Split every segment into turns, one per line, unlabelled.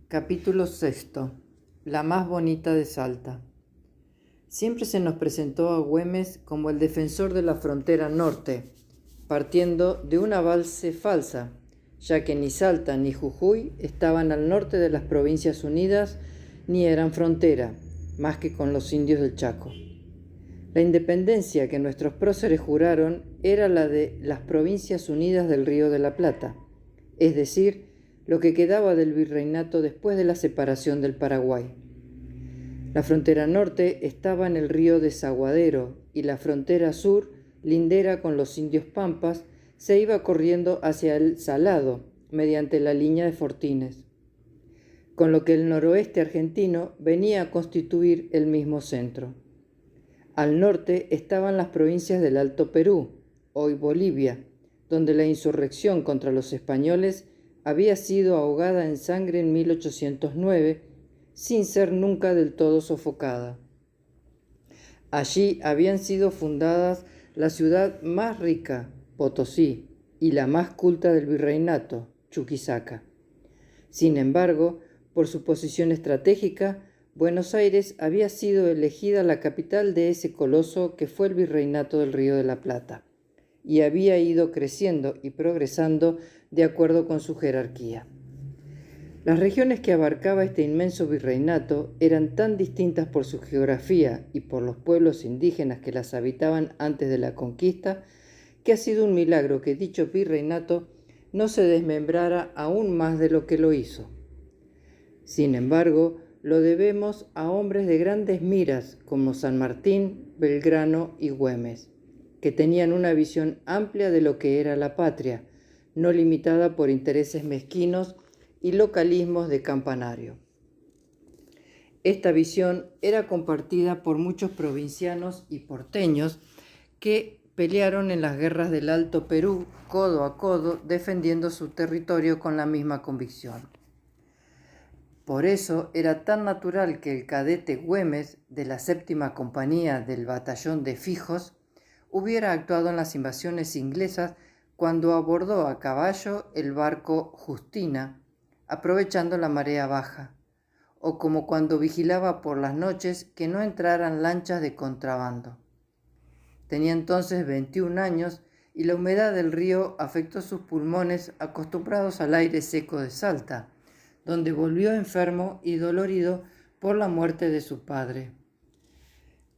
Capítulo sexto. La más bonita de Salta. Siempre se nos presentó a Güemes como el defensor de la frontera norte, partiendo de una base falsa, ya que ni Salta ni Jujuy estaban al norte de las Provincias Unidas ni eran frontera, más que con los indios del Chaco. La independencia que nuestros próceres juraron era la de las Provincias Unidas del Río de la Plata, es decir, lo que quedaba del virreinato después de la separación del Paraguay. La frontera norte estaba en el río Desaguadero y la frontera sur, lindera con los indios pampas, se iba corriendo hacia el Salado mediante la línea de Fortines, con lo que el noroeste argentino venía a constituir el mismo centro. Al norte estaban las provincias del Alto Perú, hoy Bolivia, donde la insurrección contra los españoles había sido ahogada en sangre en 1809, sin ser nunca del todo sofocada. Allí habían sido fundadas la ciudad más rica, Potosí, y la más culta del virreinato, Chuquisaca. Sin embargo, por su posición estratégica, Buenos Aires había sido elegida la capital de ese coloso que fue el virreinato del Río de la Plata, y había ido creciendo y progresando de acuerdo con su jerarquía. Las regiones que abarcaba este inmenso virreinato eran tan distintas por su geografía y por los pueblos indígenas que las habitaban antes de la conquista, que ha sido un milagro que dicho virreinato no se desmembrara aún más de lo que lo hizo. Sin embargo, lo debemos a hombres de grandes miras como San Martín, Belgrano y Güemes, que tenían una visión amplia de lo que era la patria, no limitada por intereses mezquinos y localismos de campanario. Esta visión era compartida por muchos provincianos y porteños que pelearon en las guerras del Alto Perú codo a codo, defendiendo su territorio con la misma convicción. Por eso era tan natural que el cadete Güemes, de la 7ª Compañía del Batallón de Fijos, hubiera actuado en las invasiones inglesas cuando abordó a caballo el barco Justina, aprovechando la marea baja, o como cuando vigilaba por las noches que no entraran lanchas de contrabando. Tenía entonces 21 años y la humedad del río afectó sus pulmones acostumbrados al aire seco de Salta, donde volvió enfermo y dolorido por la muerte de su padre.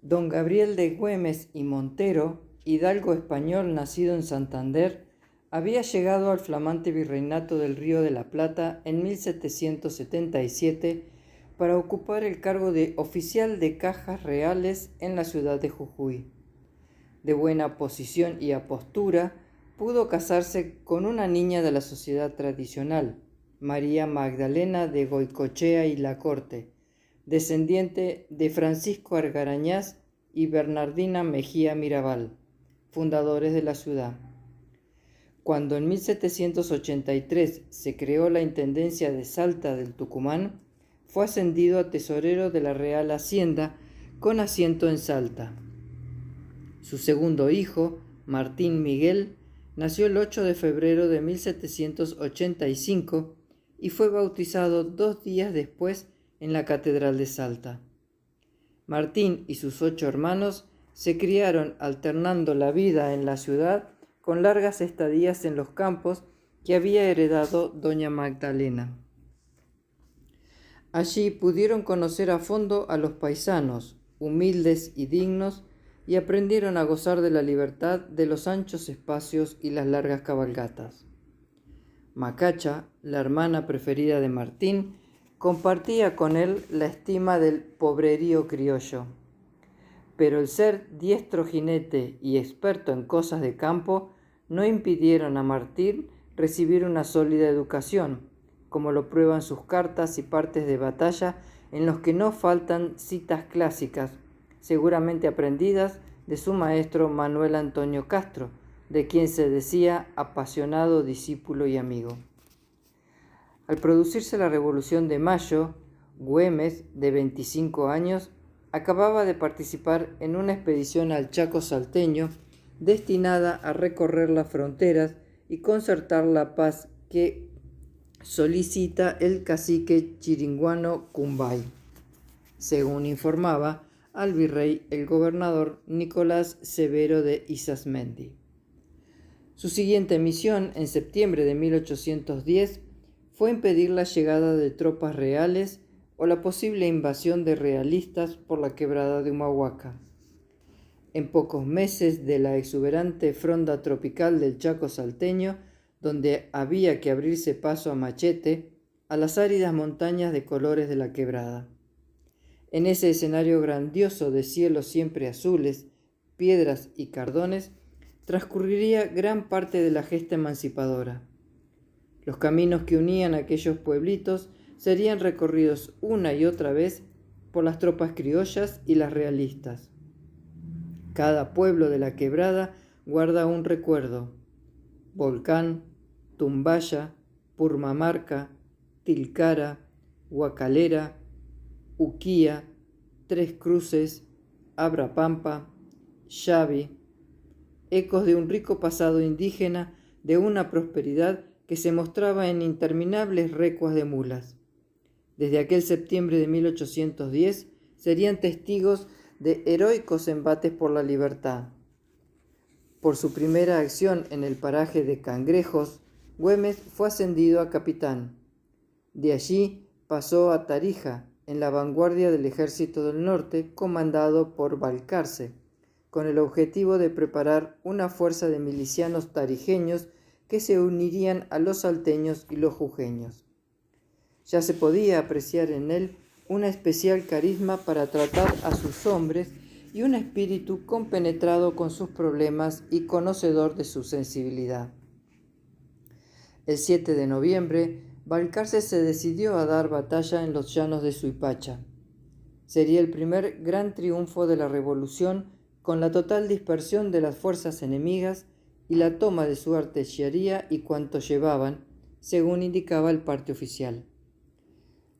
Don Gabriel de Güemes y Montero, hidalgo español nacido en Santander, había llegado al flamante virreinato del Río de la Plata en 1777 para ocupar el cargo de oficial de cajas reales en la ciudad de Jujuy. De buena posición y apostura, pudo casarse con una niña de la sociedad tradicional, María Magdalena de Goicoechea y Lacorte, descendiente de Francisco Argarañaz y Bernardina Mejía Mirabal, fundadores de la ciudad. Cuando en 1783 se creó la Intendencia de Salta del Tucumán, fue ascendido a tesorero de la Real Hacienda con asiento en Salta. Su segundo hijo, Martín Miguel, nació el 8 de febrero de 1785 y fue bautizado 2 días después en la Catedral de Salta. Martín y sus 8 hermanos se criaron alternando la vida en la ciudad con largas estadías en los campos que había heredado doña Magdalena. Allí pudieron conocer a fondo a los paisanos, humildes y dignos, y aprendieron a gozar de la libertad de los anchos espacios y las largas cabalgatas. Macacha, la hermana preferida de Martín, compartía con él la estima del pobrerío criollo. Pero el ser diestro jinete y experto en cosas de campo no impidieron a Martín recibir una sólida educación, como lo prueban sus cartas y partes de batalla en los que no faltan citas clásicas, seguramente aprendidas de su maestro Manuel Antonio Castro, de quien se decía apasionado discípulo y amigo. Al producirse la Revolución de Mayo, Güemes, de 25 años, acababa de participar en una expedición al Chaco salteño destinada a recorrer las fronteras y concertar la paz que solicita el cacique chiringuano Cumbay, según informaba al virrey el gobernador Nicolás Severo de Isasmendi. Su siguiente misión, en septiembre de 1810, fue impedir la llegada de tropas reales o la posible invasión de realistas por la quebrada de Humahuaca. En pocos meses de la exuberante fronda tropical del Chaco salteño, donde había que abrirse paso a machete, a las áridas montañas de colores de la quebrada. En ese escenario grandioso de cielos siempre azules, piedras y cardones, transcurriría gran parte de la gesta emancipadora. Los caminos que unían aquellos pueblitos serían recorridos una y otra vez por las tropas criollas y las realistas. Cada pueblo de la quebrada guarda un recuerdo: Volcán, Tumbaya, Purmamarca, Tilcara, Huacalera, Uquía, Tres Cruces, Abrapampa, Xavi, ecos de un rico pasado indígena, de una prosperidad que se mostraba en interminables recuas de mulas. Desde aquel septiembre de 1810 serían testigos de heroicos embates por la libertad. Por su primera acción en el paraje de Cangrejos, Güemes fue ascendido a capitán. De allí pasó a Tarija, en la vanguardia del Ejército del Norte, comandado por Balcarce, con el objetivo de preparar una fuerza de milicianos tarijeños que se unirían a los salteños y los jujeños. Ya se podía apreciar en él una especial carisma para tratar a sus hombres y un espíritu compenetrado con sus problemas y conocedor de su sensibilidad. El 7 de noviembre, Balcarce se decidió a dar batalla en los llanos de Suipacha. Sería el primer gran triunfo de la revolución, con la total dispersión de las fuerzas enemigas y la toma de su artillería y cuanto llevaban, según indicaba el parte oficial.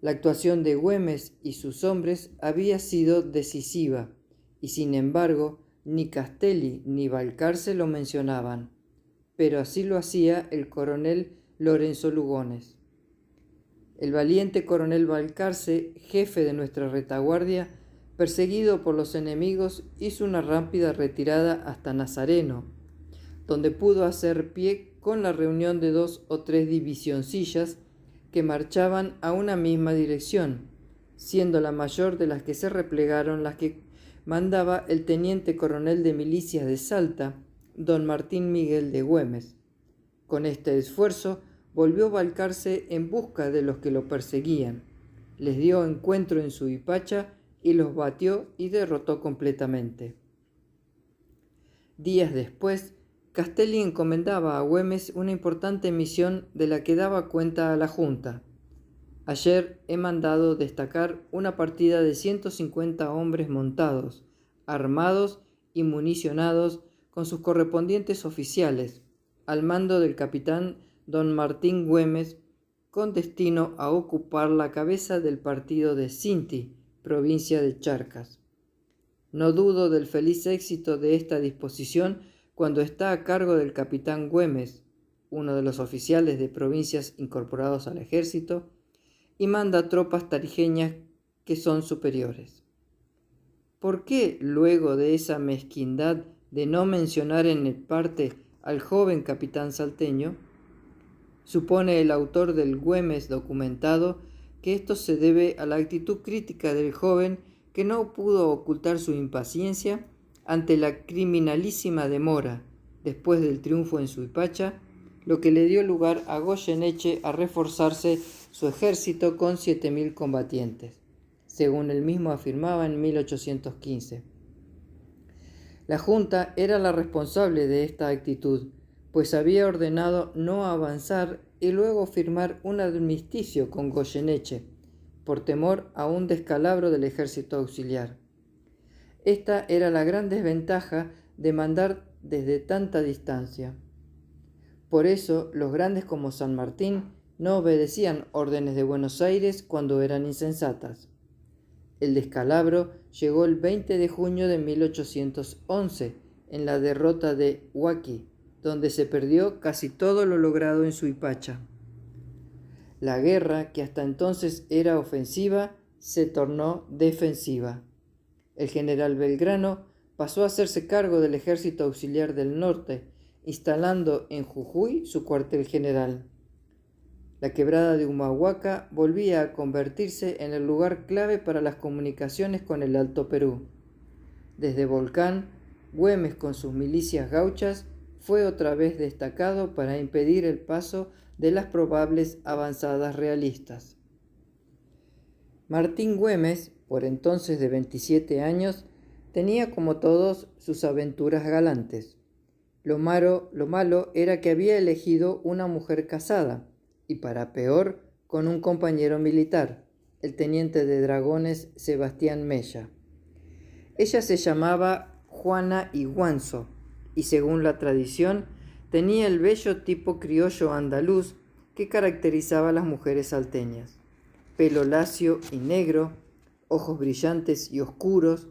La actuación de Güemes y sus hombres había sido decisiva, y sin embargo, ni Castelli ni Balcarce lo mencionaban, pero así lo hacía el coronel Lorenzo Lugones. El valiente coronel Balcarce, jefe de nuestra retaguardia, perseguido por los enemigos, hizo una rápida retirada hasta Nazareno, donde pudo hacer pie con la reunión de 2 o 3 divisioncillas que marchaban a una misma dirección, siendo la mayor de las que se replegaron las que mandaba el teniente coronel de milicias de Salta, don Martín Miguel de Güemes. Con este esfuerzo volvió Balcarce en busca de los que lo perseguían, les dio encuentro en Suipacha y los batió y derrotó completamente. Días después, Castelli encomendaba a Güemes una importante misión de la que daba cuenta a la Junta. Ayer he mandado destacar una partida de 150 hombres montados, armados y municionados con sus correspondientes oficiales, al mando del capitán don Martín Güemes, con destino a ocupar la cabeza del partido de Cinti, provincia de Charcas. No dudo del feliz éxito de esta disposición cuando está a cargo del capitán Güemes, uno de los oficiales de provincias incorporados al ejército, y manda tropas tarijeñas que son superiores. ¿Por qué, luego de esa mezquindad de no mencionar en el parte al joven capitán salteño? Supone el autor del Güemes documentado que esto se debe a la actitud crítica del joven, que no pudo ocultar su impaciencia ante la criminalísima demora, después del triunfo en Suipacha, lo que le dio lugar a Goyeneche a reforzarse su ejército con 7.000 combatientes, según él mismo afirmaba en 1815. La Junta era la responsable de esta actitud, pues había ordenado no avanzar y luego firmar un armisticio con Goyeneche, por temor a un descalabro del ejército auxiliar. Esta era la gran desventaja de mandar desde tanta distancia. Por eso, los grandes como San Martín no obedecían órdenes de Buenos Aires cuando eran insensatas. El descalabro llegó el 20 de junio de 1811, en la derrota de Huaqui, donde se perdió casi todo lo logrado en Suipacha. La guerra, que hasta entonces era ofensiva, se tornó defensiva. El general Belgrano pasó a hacerse cargo del Ejército Auxiliar del Norte, instalando en Jujuy su cuartel general. La quebrada de Humahuaca volvía a convertirse en el lugar clave para las comunicaciones con el Alto Perú. Desde Volcán, Güemes con sus milicias gauchas fue otra vez destacado para impedir el paso de las probables avanzadas realistas. Martín Güemes, por entonces de 27 años, tenía como todos sus aventuras galantes. Lo malo era que había elegido una mujer casada, y para peor, con un compañero militar, el teniente de dragones Sebastián Mella. Ella se llamaba Juana Iguanzo, y según la tradición, tenía el bello tipo criollo andaluz que caracterizaba a las mujeres salteñas. Pelo lacio y negro, ojos brillantes y oscuros,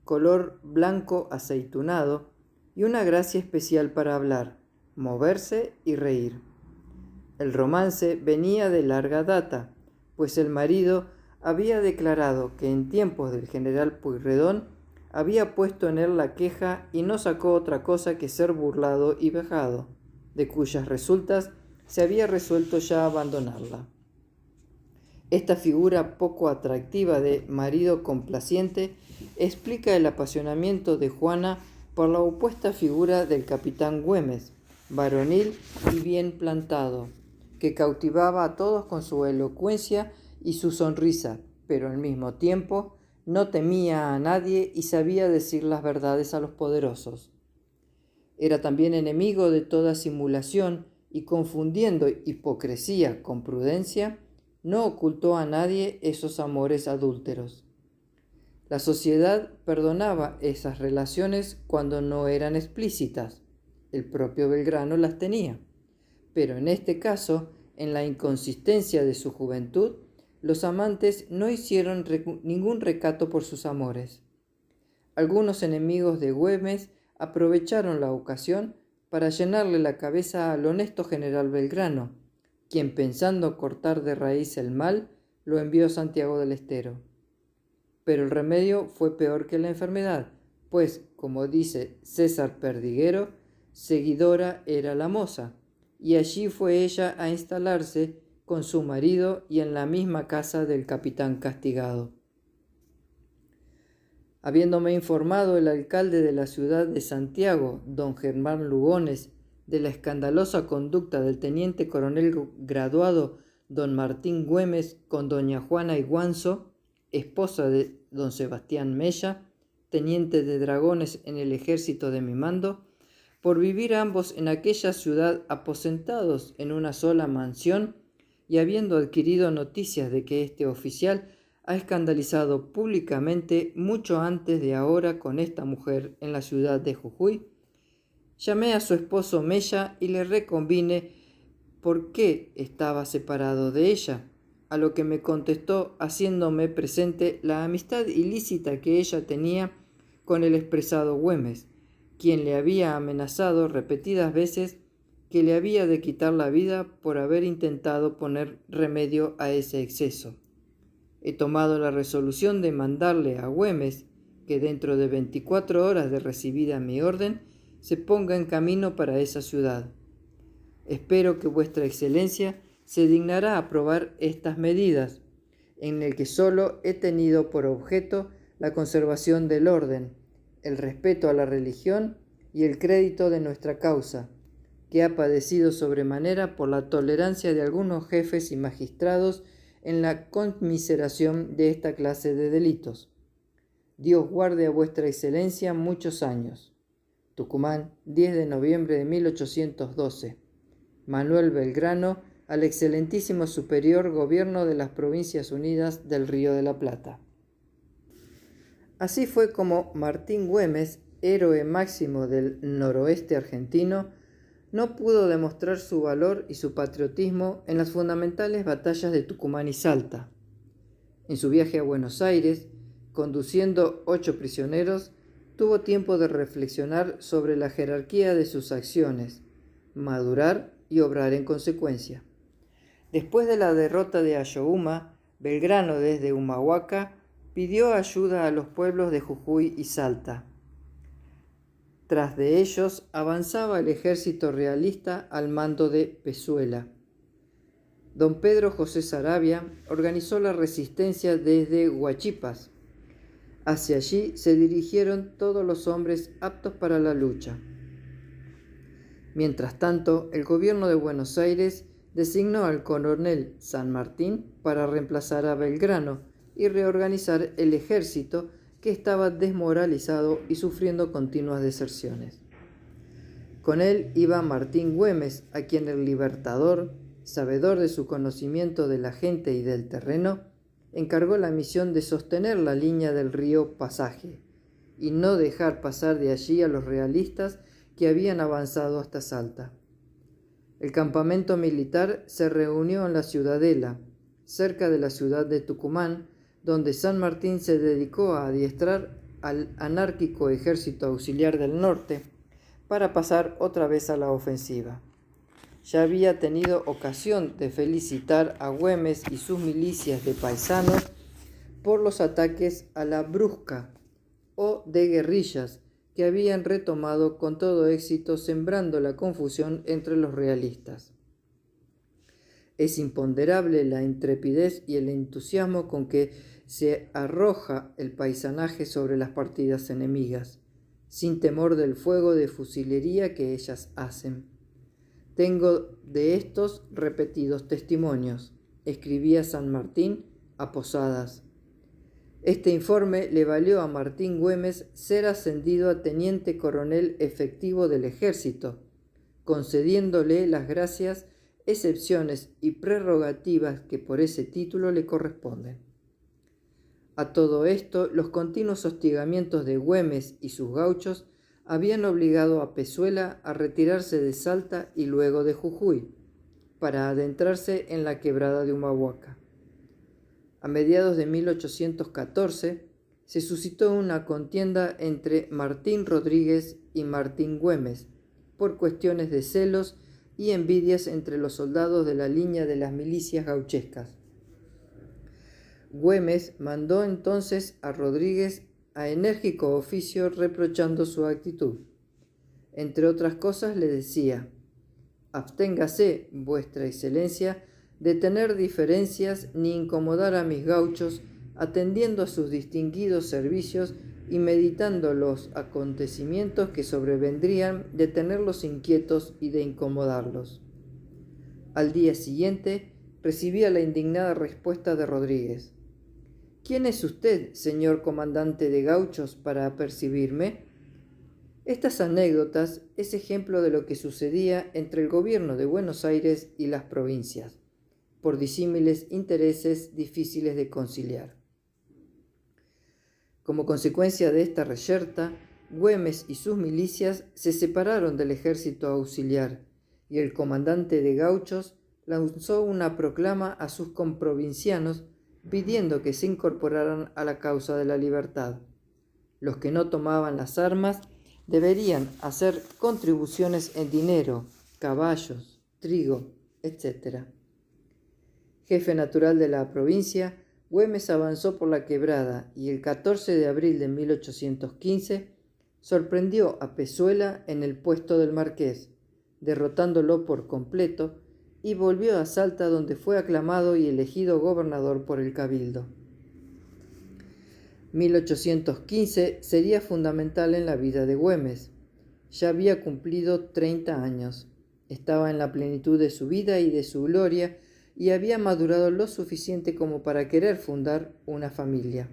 color blanco aceitunado y una gracia especial para hablar, moverse y reír. El romance venía de larga data, pues el marido había declarado que en tiempos del general Pueyrredón había puesto en él la queja y no sacó otra cosa que ser burlado y vejado, de cuyas resultas se había resuelto ya abandonarla. Esta figura poco atractiva de marido complaciente explica el apasionamiento de Juana por la opuesta figura del capitán Güemes, varonil y bien plantado, que cautivaba a todos con su elocuencia y su sonrisa, pero al mismo tiempo no temía a nadie y sabía decir las verdades a los poderosos. Era también enemigo de toda simulación y, confundiendo hipocresía con prudencia, no ocultó a nadie esos amores adúlteros. La sociedad perdonaba esas relaciones cuando no eran explícitas. El propio Belgrano las tenía. Pero en este caso, en la inconsistencia de su juventud, los amantes no hicieron ningún recato por sus amores. Algunos enemigos de Güemes aprovecharon la ocasión para llenarle la cabeza al honesto general Belgrano, quien, pensando cortar de raíz el mal, lo envió a Santiago del Estero. Pero el remedio fue peor que la enfermedad, pues, como dice César Perdiguero, seguidora era la moza, y allí fue ella a instalarse con su marido y en la misma casa del capitán castigado. Habiéndome informado el alcalde de la ciudad de Santiago, don Germán Lugones, de la escandalosa conducta del teniente coronel graduado don Martín Güemes con doña Juana Iguanzo, esposa de don Sebastián Mella, teniente de dragones en el ejército de mi mando, por vivir ambos en aquella ciudad aposentados en una sola mansión, y habiendo adquirido noticias de que este oficial ha escandalizado públicamente mucho antes de ahora con esta mujer en la ciudad de Jujuy, llamé a su esposo Mella y le reconvine por qué estaba separado de ella, a lo que me contestó haciéndome presente la amistad ilícita que ella tenía con el expresado Güemes, quien le había amenazado repetidas veces que le había de quitar la vida por haber intentado poner remedio a ese exceso. He tomado la resolución de mandarle a Güemes que dentro de 24 horas de recibida mi orden se ponga en camino para esa ciudad. Espero que vuestra excelencia se dignará aprobar estas medidas, en el que solo he tenido por objeto la conservación del orden, el respeto a la religión y el crédito de nuestra causa, que ha padecido sobremanera por la tolerancia de algunos jefes y magistrados en la conmiseración de esta clase de delitos. Dios guarde a vuestra excelencia muchos años. Tucumán, 10 de noviembre de 1812. Manuel Belgrano, al excelentísimo superior gobierno de las Provincias Unidas del Río de la Plata. Así fue como Martín Güemes, héroe máximo del noroeste argentino, no pudo demostrar su valor y su patriotismo en las fundamentales batallas de Tucumán y Salta. En su viaje a Buenos Aires, conduciendo 8 prisioneros, tuvo tiempo de reflexionar sobre la jerarquía de sus acciones, madurar y obrar en consecuencia. Después de la derrota de Ayohuma, Belgrano desde Humahuaca pidió ayuda a los pueblos de Jujuy y Salta. Tras de ellos avanzaba el ejército realista al mando de Pezuela. Don Pedro José Saravia organizó la resistencia desde Huachipas. Hacia allí se dirigieron todos los hombres aptos para la lucha. Mientras tanto, el gobierno de Buenos Aires designó al coronel San Martín para reemplazar a Belgrano y reorganizar el ejército que estaba desmoralizado y sufriendo continuas deserciones. Con él iba Martín Güemes, a quien el Libertador, sabedor de su conocimiento de la gente y del terreno, encargó la misión de sostener la línea del río Pasaje y no dejar pasar de allí a los realistas que habían avanzado hasta Salta. El campamento militar se reunió en la Ciudadela, cerca de la ciudad de Tucumán, donde San Martín se dedicó a adiestrar al anárquico ejército auxiliar del norte para pasar otra vez a la ofensiva. Ya había tenido ocasión de felicitar a Güemes y sus milicias de paisanos por los ataques a la Brusca o de guerrillas que habían retomado con todo éxito, sembrando la confusión entre los realistas. Es imponderable la intrepidez y el entusiasmo con que se arroja el paisanaje sobre las partidas enemigas, sin temor del fuego de fusilería que ellas hacen. Tengo de estos repetidos testimonios, escribía San Martín a Posadas. Este informe le valió a Martín Güemes ser ascendido a teniente coronel efectivo del ejército, concediéndole las gracias, excepciones y prerrogativas que por ese título le corresponden. A todo esto, los continuos hostigamientos de Güemes y sus gauchos habían obligado a Pezuela a retirarse de Salta y luego de Jujuy, para adentrarse en la quebrada de Humahuaca. A mediados de 1814 se suscitó una contienda entre Martín Rodríguez y Martín Güemes por cuestiones de celos y envidias entre los soldados de la línea de las milicias gauchescas. Güemes mandó entonces a Rodríguez a enérgico oficio reprochando su actitud. Entre otras cosas le decía: «Absténgase, vuestra excelencia, de tener diferencias ni incomodar a mis gauchos, atendiendo a sus distinguidos servicios y meditando los acontecimientos que sobrevendrían de tenerlos inquietos y de incomodarlos». Al día siguiente recibía la indignada respuesta de Rodríguez: «¿Quién es usted, señor comandante de gauchos, para apercibirme?». Estas anécdotas es ejemplo de lo que sucedía entre el gobierno de Buenos Aires y las provincias, por disímiles intereses difíciles de conciliar. Como consecuencia de esta reyerta, Güemes y sus milicias se separaron del ejército auxiliar y el comandante de gauchos lanzó una proclama a sus comprovincianos pidiendo que se incorporaran a la causa de la libertad. Los que no tomaban las armas deberían hacer contribuciones en dinero, caballos, trigo, etc. Jefe natural de la provincia, Güemes avanzó por la quebrada y el 14 de abril de 1815 sorprendió a Pezuela en el puesto del Marqués, derrotándolo por completo, y volvió a Salta, donde fue aclamado y elegido gobernador por el Cabildo. 1815 sería fundamental en la vida de Güemes. Ya había cumplido 30 años, estaba en la plenitud de su vida y de su gloria, y había madurado lo suficiente como para querer fundar una familia.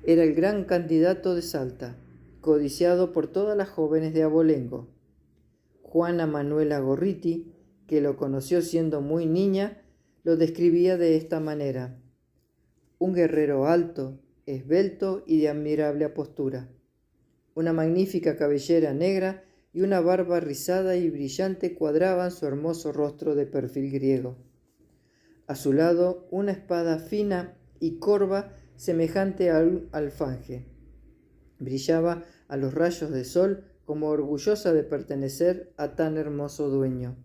Era el gran candidato de Salta, codiciado por todas las jóvenes de Abolengo. Juana Manuela Gorriti, que lo conoció siendo muy niña, lo describía de esta manera: un guerrero alto, esbelto y de admirable apostura, una magnífica cabellera negra y una barba rizada y brillante cuadraban su hermoso rostro de perfil griego. A su lado, una espada fina y corva semejante al alfanje. Brillaba a los rayos de sol como orgullosa de pertenecer a tan hermoso dueño.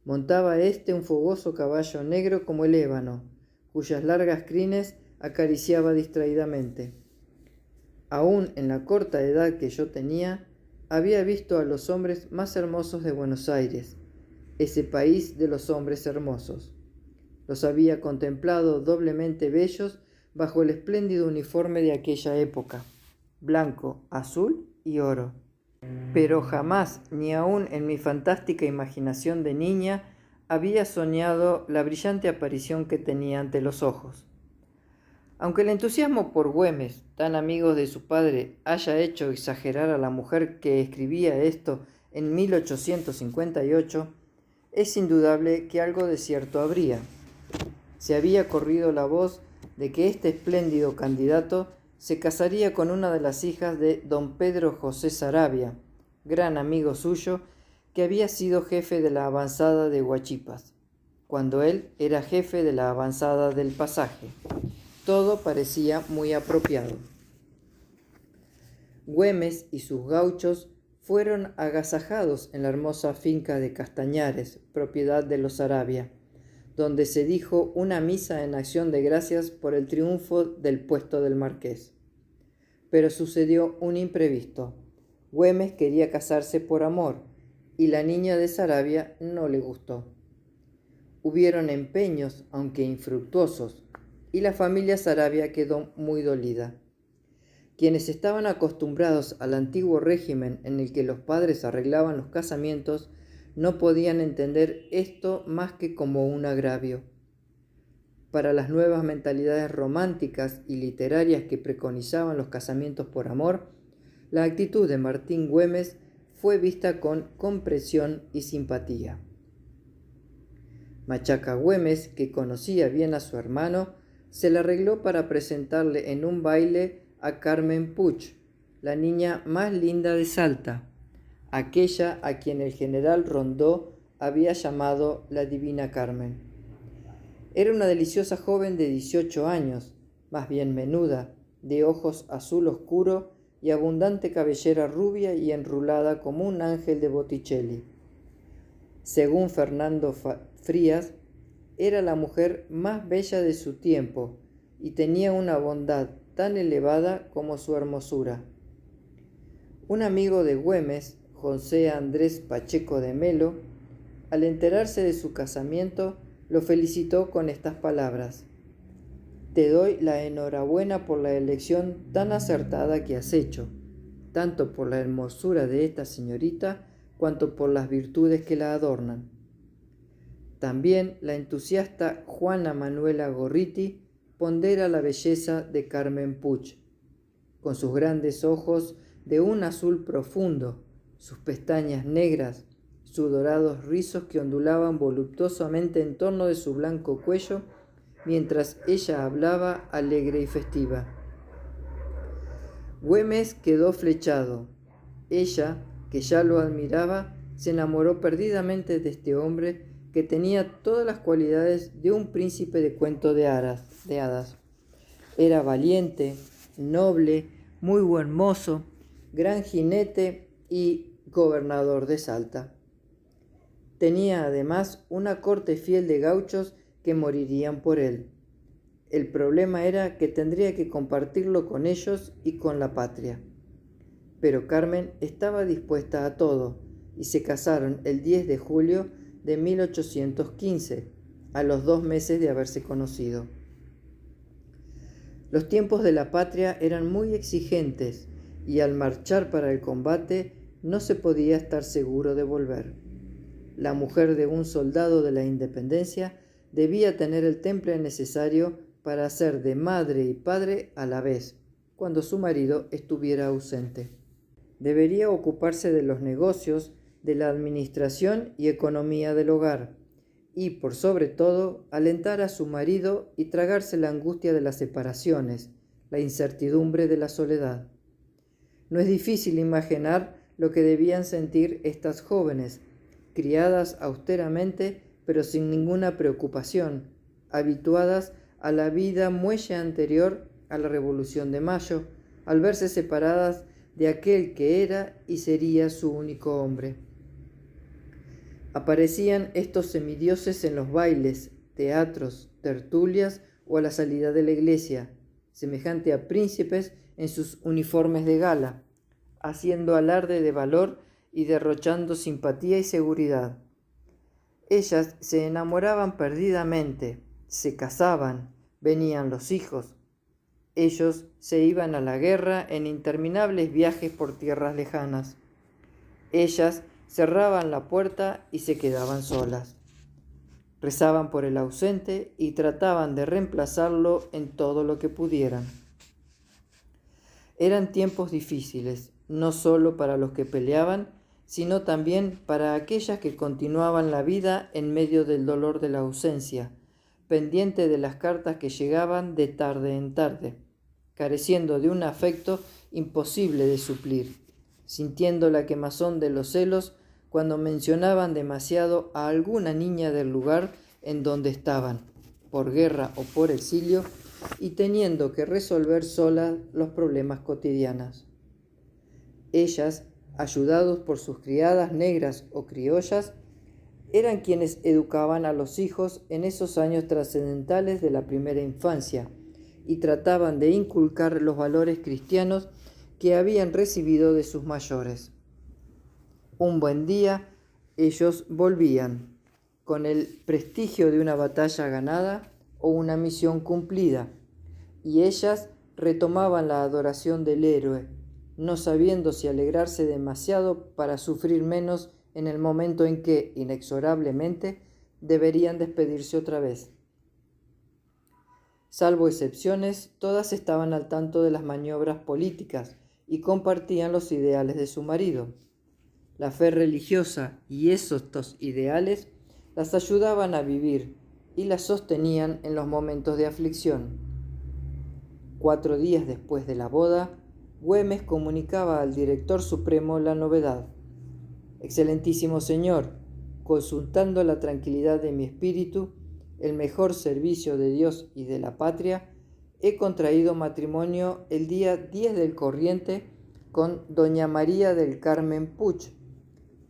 Montaba éste un fogoso caballo negro como el ébano, cuyas largas crines acariciaba distraídamente. Aún en la corta edad que yo tenía, había visto a los hombres más hermosos de Buenos Aires, ese país de los hombres hermosos. Los había contemplado doblemente bellos bajo el espléndido uniforme de aquella época, blanco, azul y oro. Pero jamás, ni aun en mi fantástica imaginación de niña, había soñado la brillante aparición que tenía ante los ojos. Aunque el entusiasmo por Güemes, tan amigo de su padre, haya hecho exagerar a la mujer que escribía esto en 1858, es indudable que algo de cierto habría. Se había corrido la voz de que este espléndido candidato se casaría con una de las hijas de don Pedro José Saravia, gran amigo suyo, que había sido jefe de la avanzada de Huachipas, cuando él era jefe de la avanzada del Pasaje. Todo parecía muy apropiado. Güemes y sus gauchos fueron agasajados en la hermosa finca de Castañares, propiedad de los Saravia, donde se dijo una misa en acción de gracias por el triunfo del puesto del marqués. Pero sucedió un imprevisto. Güemes quería casarse por amor, y la niña de Saravia no le gustó. Hubieron empeños, aunque infructuosos, y la familia Saravia quedó muy dolida. Quienes estaban acostumbrados al antiguo régimen en el que los padres arreglaban los casamientos, no podían entender esto más que como un agravio. Para las nuevas mentalidades románticas y literarias que preconizaban los casamientos por amor, la actitud de Martín Güemes fue vista con comprensión y simpatía. Machaca Güemes, que conocía bien a su hermano, se le arregló para presentarle en un baile a Carmen Puch, la niña más linda de Salta, aquella a quien el general Rondó había llamado la Divina Carmen. Era una deliciosa joven de 18 años, más bien menuda, de ojos azul oscuro y abundante cabellera rubia y enrulada como un ángel de Botticelli. Según Fernando Frías, era la mujer más bella de su tiempo y tenía una bondad tan elevada como su hermosura. Un amigo de Güemes, José Andrés Pacheco de Melo, al enterarse de su casamiento, lo felicitó con estas palabras: «Te doy la enhorabuena por la elección tan acertada que has hecho, tanto por la hermosura de esta señorita, cuanto por las virtudes que la adornan». También la entusiasta Juana Manuela Gorriti pondera la belleza de Carmen Puch, con sus grandes ojos de un azul profundo, sus pestañas negras, sus dorados rizos que ondulaban voluptuosamente en torno de su blanco cuello, mientras ella hablaba alegre y festiva. Güemes quedó flechado. Ella, que ya lo admiraba, se enamoró perdidamente de este hombre que tenía todas las cualidades de un príncipe de cuento de hadas. Era valiente, noble, muy buen mozo, gran jinete y gobernador de Salta. Tenía además una corte fiel de gauchos que morirían por él. El problema era que tendría que compartirlo con ellos y con la patria. Pero Carmen estaba dispuesta a todo y se casaron el 10 de julio de 1815, a los 2 meses de haberse conocido. Los tiempos de la patria eran muy exigentes y al marchar para el combate no se podía estar seguro de volver. La mujer de un soldado de la Independencia debía tener el temple necesario para ser de madre y padre a la vez, cuando su marido estuviera ausente. Debería ocuparse de los negocios, de la administración y economía del hogar, y, por sobre todo, alentar a su marido y tragarse la angustia de las separaciones, la incertidumbre de la soledad. No es difícil imaginar lo que debían sentir estas jóvenes, criadas austeramente pero sin ninguna preocupación, habituadas a la vida muelle anterior a la Revolución de Mayo, al verse separadas de aquel que era y sería su único hombre. Aparecían estos semidioses en los bailes, teatros, tertulias o a la salida de la iglesia, semejante a príncipes en sus uniformes de gala, haciendo alarde de valor y derrochando simpatía y seguridad. Ellas se enamoraban perdidamente, se casaban, venían los hijos. Ellos se iban a la guerra en interminables viajes por tierras lejanas. Ellas cerraban la puerta y se quedaban solas. Rezaban por el ausente y trataban de reemplazarlo en todo lo que pudieran. Eran tiempos difíciles, no solo para los que peleaban, sino también para aquellas que continuaban la vida en medio del dolor de la ausencia, pendiente de las cartas que llegaban de tarde en tarde, careciendo de un afecto imposible de suplir, sintiendo la quemazón de los celos cuando mencionaban demasiado a alguna niña del lugar en donde estaban, por guerra o por exilio, y teniendo que resolver solas los problemas cotidianos. Ellas, ayudados por sus criadas negras o criollas, eran quienes educaban a los hijos en esos años trascendentales de la primera infancia y trataban de inculcar los valores cristianos que habían recibido de sus mayores. Un buen día, ellos volvían, con el prestigio de una batalla ganada o una misión cumplida, y ellas retomaban la adoración del héroe, no sabiendo si alegrarse demasiado para sufrir menos en el momento en que, inexorablemente, deberían despedirse otra vez. Salvo excepciones, todas estaban al tanto de las maniobras políticas y compartían los ideales de su marido. La fe religiosa y estos ideales las ayudaban a vivir y las sostenían en los momentos de aflicción. 4 días después de la boda, Güemes comunicaba al director supremo la novedad. Excelentísimo señor, consultando la tranquilidad de mi espíritu, el mejor servicio de Dios y de la patria, he contraído matrimonio el día 10 del corriente con doña María del Carmen Puch,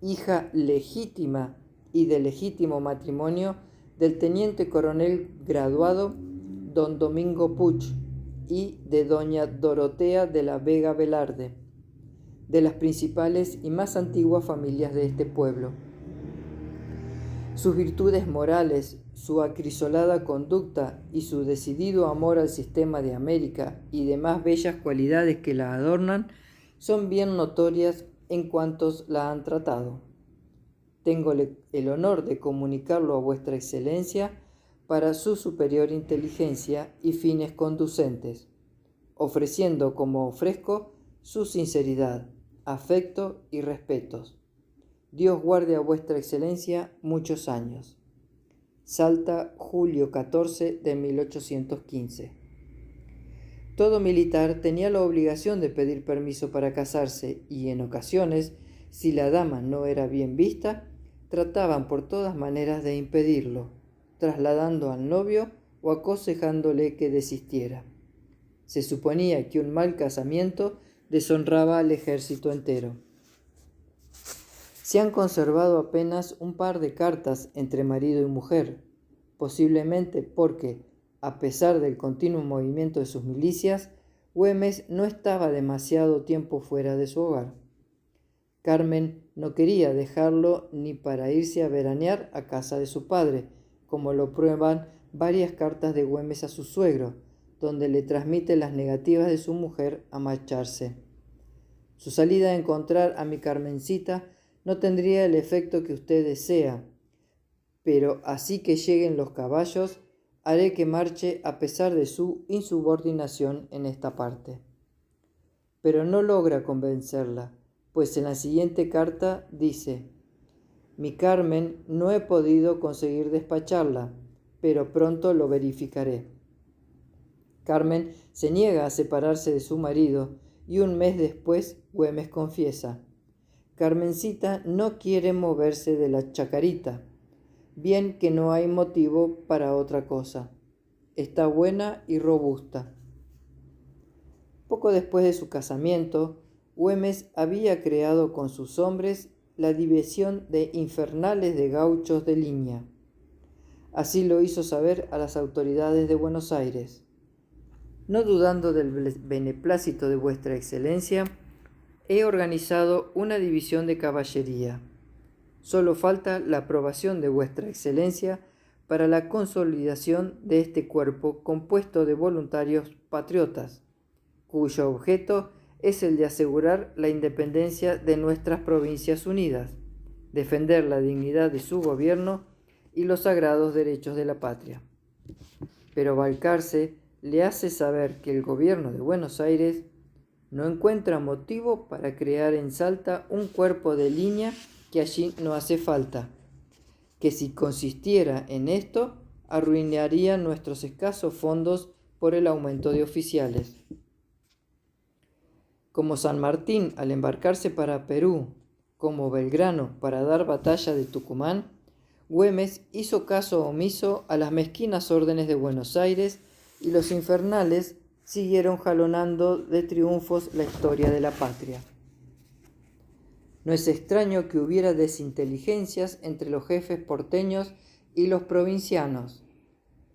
hija legítima y de legítimo matrimonio del teniente coronel graduado don Domingo Puch y de doña Dorotea de la Vega Velarde, de las principales y más antiguas familias de este pueblo. Sus virtudes morales, su acrisolada conducta y su decidido amor al sistema de América y demás bellas cualidades que la adornan son bien notorias en cuantos la han tratado. Tengo el honor de comunicarlo a vuestra excelencia para su superior inteligencia y fines conducentes, ofreciendo como ofrezco su sinceridad, afecto y respetos. Dios guarde a vuestra excelencia muchos años. Salta, julio 14 de 1815. Todo militar tenía la obligación de pedir permiso para casarse y en ocasiones, si la dama no era bien vista, trataban por todas maneras de impedirlo, trasladando al novio o aconsejándole que desistiera. Se suponía que un mal casamiento deshonraba al ejército entero. Se han conservado apenas un par de cartas entre marido y mujer, posiblemente porque, a pesar del continuo movimiento de sus milicias, Güemes no estaba demasiado tiempo fuera de su hogar. Carmen no quería dejarlo ni para irse a veranear a casa de su padre, como lo prueban varias cartas de Güemes a su suegro, donde le transmite las negativas de su mujer a marcharse. Su salida a encontrar a mi Carmencita no tendría el efecto que usted desea, pero así que lleguen los caballos, haré que marche a pesar de su insubordinación en esta parte. Pero no logra convencerla, pues en la siguiente carta dice: mi Carmen, no he podido conseguir despacharla, pero pronto lo verificaré. Carmen se niega a separarse de su marido y un mes después Güemes confiesa: Carmencita no quiere moverse de la chacarita, bien que no hay motivo para otra cosa. Está buena y robusta. Poco después de su casamiento, Güemes había creado con sus hombres la división de infernales de gauchos de línea. Así lo hizo saber a las autoridades de Buenos Aires. No dudando del beneplácito de vuestra excelencia, he organizado una división de caballería. Solo falta la aprobación de vuestra excelencia para la consolidación de este cuerpo compuesto de voluntarios patriotas, cuyo objeto es el de asegurar la independencia de nuestras provincias unidas, defender la dignidad de su gobierno y los sagrados derechos de la patria. Pero Balcarce le hace saber que el gobierno de Buenos Aires no encuentra motivo para crear en Salta un cuerpo de línea que allí no hace falta, que si consistiera en esto, arruinaría nuestros escasos fondos por el aumento de oficiales. Como San Martín al embarcarse para Perú, como Belgrano para dar batalla de Tucumán, Güemes hizo caso omiso a las mezquinas órdenes de Buenos Aires y los infernales siguieron jalonando de triunfos la historia de la patria. No es extraño que hubiera desinteligencias entre los jefes porteños y los provincianos.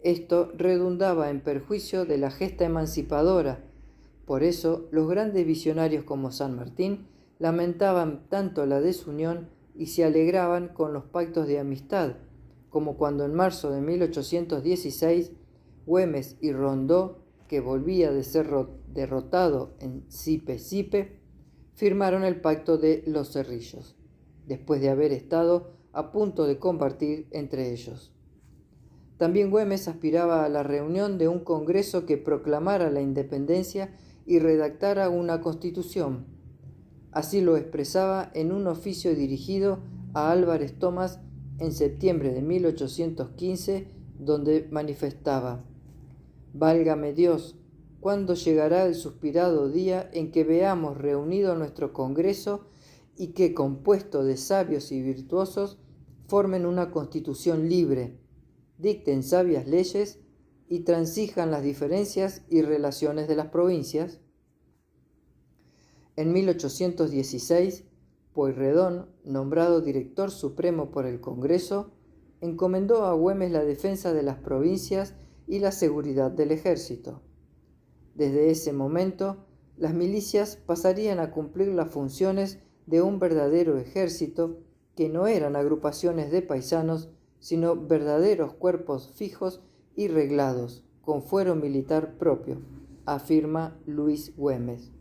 Esto redundaba en perjuicio de la gesta emancipadora. Por eso, los grandes visionarios como San Martín lamentaban tanto la desunión y se alegraban con los pactos de amistad, como cuando en marzo de 1816 Güemes y Rondó, que volvía de ser derrotado en Sipe, firmaron el pacto de los Cerrillos, después de haber estado a punto de combatir entre ellos. También Güemes aspiraba a la reunión de un congreso que proclamara la independencia y redactara una constitución. Así lo expresaba en un oficio dirigido a Álvarez Tomás en septiembre de 1815, donde manifestaba: «Válgame Dios, ¿cuándo llegará el suspirado día en que veamos reunido nuestro Congreso y que, compuesto de sabios y virtuosos, formen una constitución libre, dicten sabias leyes y transijan las diferencias y relaciones de las provincias?» En 1816, Pueyrredón, nombrado director supremo por el Congreso, encomendó a Güemes la defensa de las provincias y la seguridad del ejército. Desde ese momento, las milicias pasarían a cumplir las funciones de un verdadero ejército, que no eran agrupaciones de paisanos, sino verdaderos cuerpos fijos y reglados, con fuero militar propio, afirma Luis Güemes.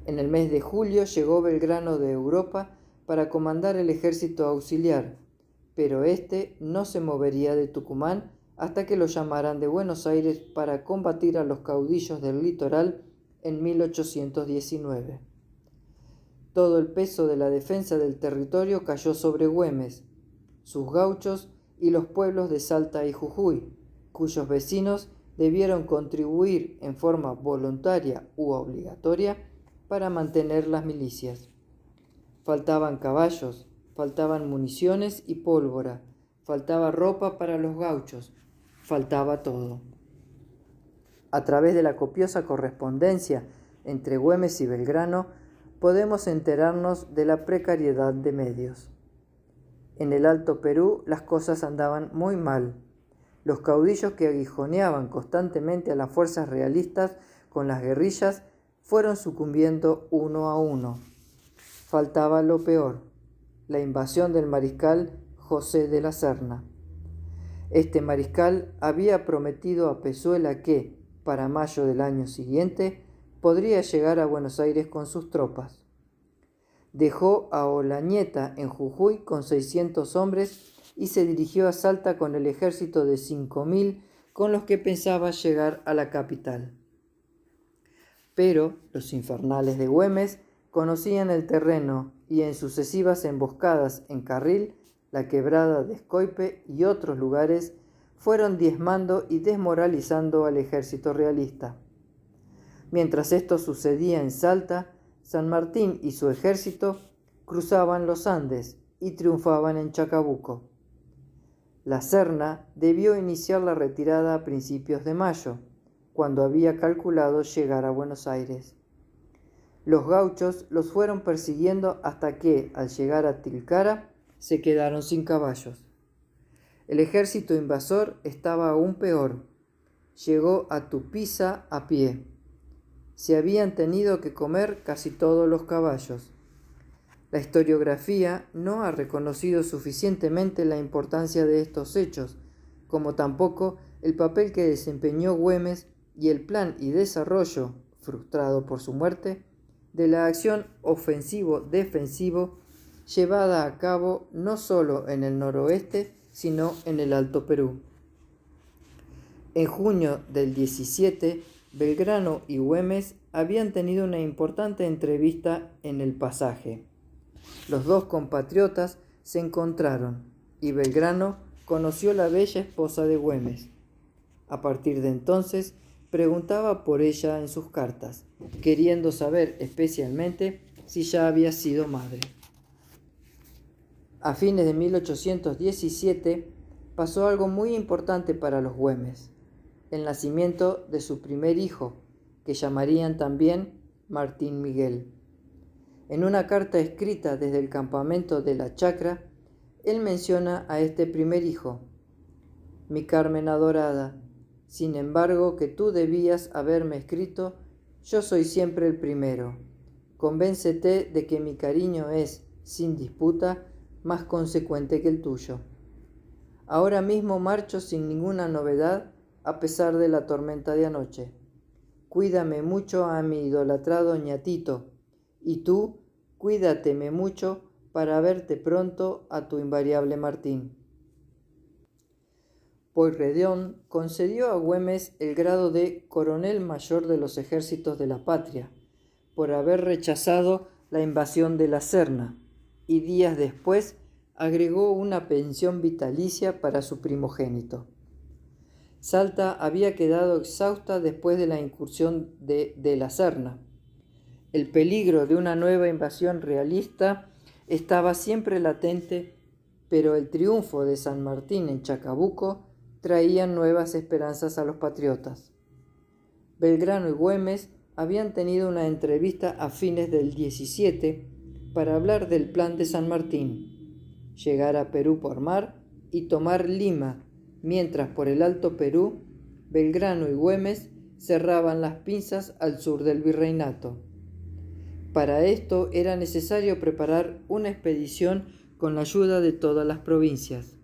En el mes de julio llegó Belgrano de Europa para comandar el ejército auxiliar, pero este no se movería de Tucumán hasta que lo llamaran de Buenos Aires para combatir a los caudillos del litoral en 1819. Todo el peso de la defensa del territorio cayó sobre Güemes, sus gauchos y los pueblos de Salta y Jujuy, cuyos vecinos debieron contribuir en forma voluntaria u obligatoria para mantener las milicias. Faltaban caballos, faltaban municiones y pólvora, faltaba ropa para los gauchos, faltaba todo. A través de la copiosa correspondencia entre Güemes y Belgrano, podemos enterarnos de la precariedad de medios. En el Alto Perú las cosas andaban muy mal. Los caudillos que aguijoneaban constantemente a las fuerzas realistas con las guerrillas fueron sucumbiendo uno a uno. Faltaba lo peor, la invasión del mariscal José de la Serna. Este mariscal había prometido a Pezuela que, para mayo del año siguiente, podría llegar a Buenos Aires con sus tropas. Dejó a Olañeta en Jujuy con 600 hombres y se dirigió a Salta con el ejército de 5.000 con los que pensaba llegar a la capital. Pero los infernales de Güemes conocían el terreno y en sucesivas emboscadas en Carril, la Quebrada de Escoipe y otros lugares fueron diezmando y desmoralizando al ejército realista. Mientras esto sucedía en Salta, San Martín y su ejército cruzaban los Andes y triunfaban en Chacabuco. La Serna debió iniciar la retirada a principios de mayo, cuando había calculado llegar a Buenos Aires. Los gauchos los fueron persiguiendo hasta que, al llegar a Tilcara, se quedaron sin caballos. El ejército invasor estaba aún peor. Llegó a Tupiza a pie. Se habían tenido que comer casi todos los caballos. La historiografía no ha reconocido suficientemente la importancia de estos hechos, como tampoco el papel que desempeñó Güemes y el plan y desarrollo, frustrado por su muerte, de la acción ofensivo-defensivo llevada a cabo no solo en el noroeste, sino en el Alto Perú. En junio del 17, Belgrano y Güemes habían tenido una importante entrevista en el Pasaje. Los dos compatriotas se encontraron y Belgrano conoció la bella esposa de Güemes. A partir de entonces, preguntaba por ella en sus cartas, queriendo saber especialmente si ya había sido madre. A fines de 1817 pasó algo muy importante para los Güemes, el nacimiento de su primer hijo, que llamarían también Martín Miguel. En una carta escrita desde el campamento de la Chacra, él menciona a este primer hijo: mi Carmen adorada, sin embargo que tú debías haberme escrito, yo soy siempre el primero. Convéncete de que mi cariño es, sin disputa, más consecuente que el tuyo. Ahora mismo marcho sin ninguna novedad, a pesar de la tormenta de anoche. Cuídame mucho a mi idolatrado ñatito, y tú, cuídateme mucho para verte pronto a tu invariable Martín. Pueyrredón concedió a Güemes el grado de coronel mayor de los ejércitos de la patria, por haber rechazado la invasión de la Serna, y días después agregó una pensión vitalicia para su primogénito. Salta había quedado exhausta después de la incursión de la Serna. El peligro de una nueva invasión realista estaba siempre latente, pero el triunfo de San Martín en Chacabuco traía nuevas esperanzas a los patriotas. Belgrano y Güemes habían tenido una entrevista a fines del 17 para hablar del plan de San Martín: llegar a Perú por mar y tomar Lima, mientras por el Alto Perú, Belgrano y Güemes cerraban las pinzas al sur del virreinato. Para esto era necesario preparar una expedición con la ayuda de todas las provincias.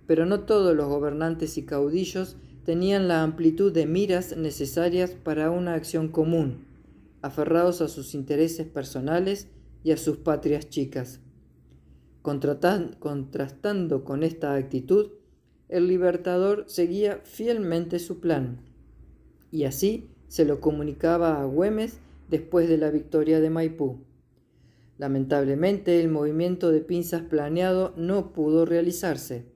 Pero no todos los gobernantes y caudillos tenían la amplitud de miras necesarias para una acción común, aferrados a sus intereses personales y a sus patrias chicas. Contrastando con esta actitud, el Libertador seguía fielmente su plan, y así se lo comunicaba a Güemes después de la victoria de Maipú. Lamentablemente, el movimiento de pinzas planeado no pudo realizarse.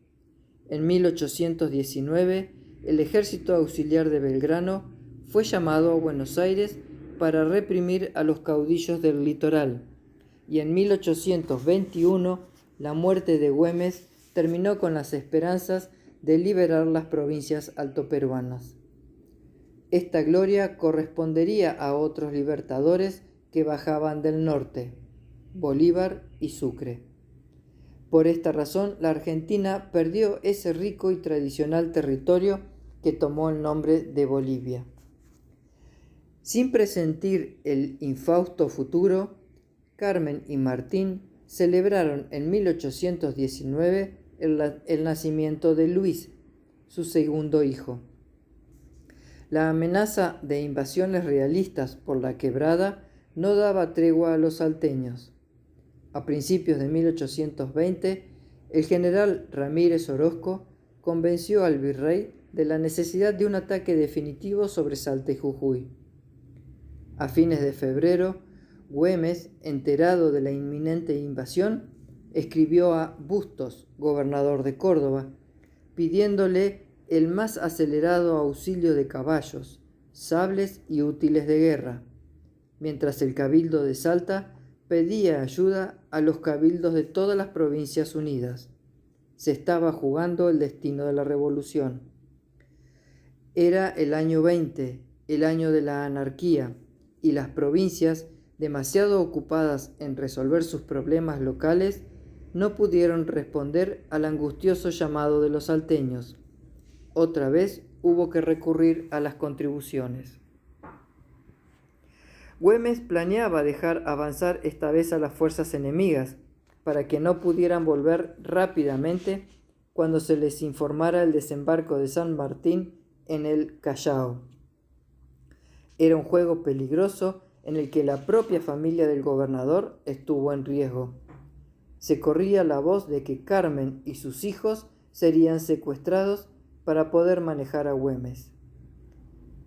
En 1819, el ejército auxiliar de Belgrano fue llamado a Buenos Aires para reprimir a los caudillos del litoral, y en 1821 la muerte de Güemes terminó con las esperanzas de liberar las provincias altoperuanas. Esta gloria correspondería a otros libertadores que bajaban del norte, Bolívar y Sucre. Por esta razón, la Argentina perdió ese rico y tradicional territorio que tomó el nombre de Bolivia. Sin presentir el infausto futuro, Carmen y Martín celebraron en 1819 el nacimiento de Luis, su segundo hijo. La amenaza de invasiones realistas por la quebrada no daba tregua a los salteños. A principios de 1820, el general Ramírez Orozco convenció al virrey de la necesidad de un ataque definitivo sobre Salta y Jujuy. A fines de febrero, Güemes, enterado de la inminente invasión, escribió a Bustos, gobernador de Córdoba, pidiéndole el más acelerado auxilio de caballos, sables y útiles de guerra, mientras el cabildo de Salta pedía ayuda a los cabildos de todas las provincias unidas. Se estaba jugando el destino de la revolución. Era el año 20, el año de la anarquía, y las provincias demasiado ocupadas en resolver sus problemas locales, no pudieron responder al angustioso llamado de los salteños. Otra vez hubo que recurrir a las contribuciones. Güemes planeaba dejar avanzar esta vez a las fuerzas enemigas, para que no pudieran volver rápidamente cuando se les informara el desembarco de San Martín en el Callao. Era un juego peligroso en el que la propia familia del gobernador estuvo en riesgo. Se corría la voz de que Carmen y sus hijos serían secuestrados para poder manejar a Güemes.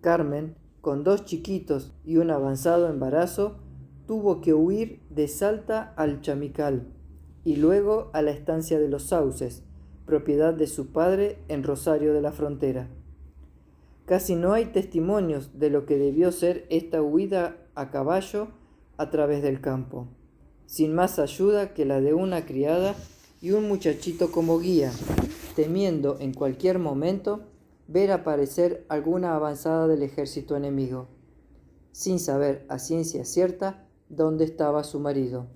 Carmen, con 2 chiquitos y un avanzado embarazo, tuvo que huir de Salta al Chamical y luego a la estancia de los Sauces, propiedad de su padre en Rosario de la Frontera. Casi no hay testimonios de lo que debió ser esta huida a caballo a través del campo, sin más ayuda que la de una criada y un muchachito como guía, temiendo en cualquier momento ver aparecer alguna avanzada del ejército enemigo, sin saber a ciencia cierta dónde estaba su marido.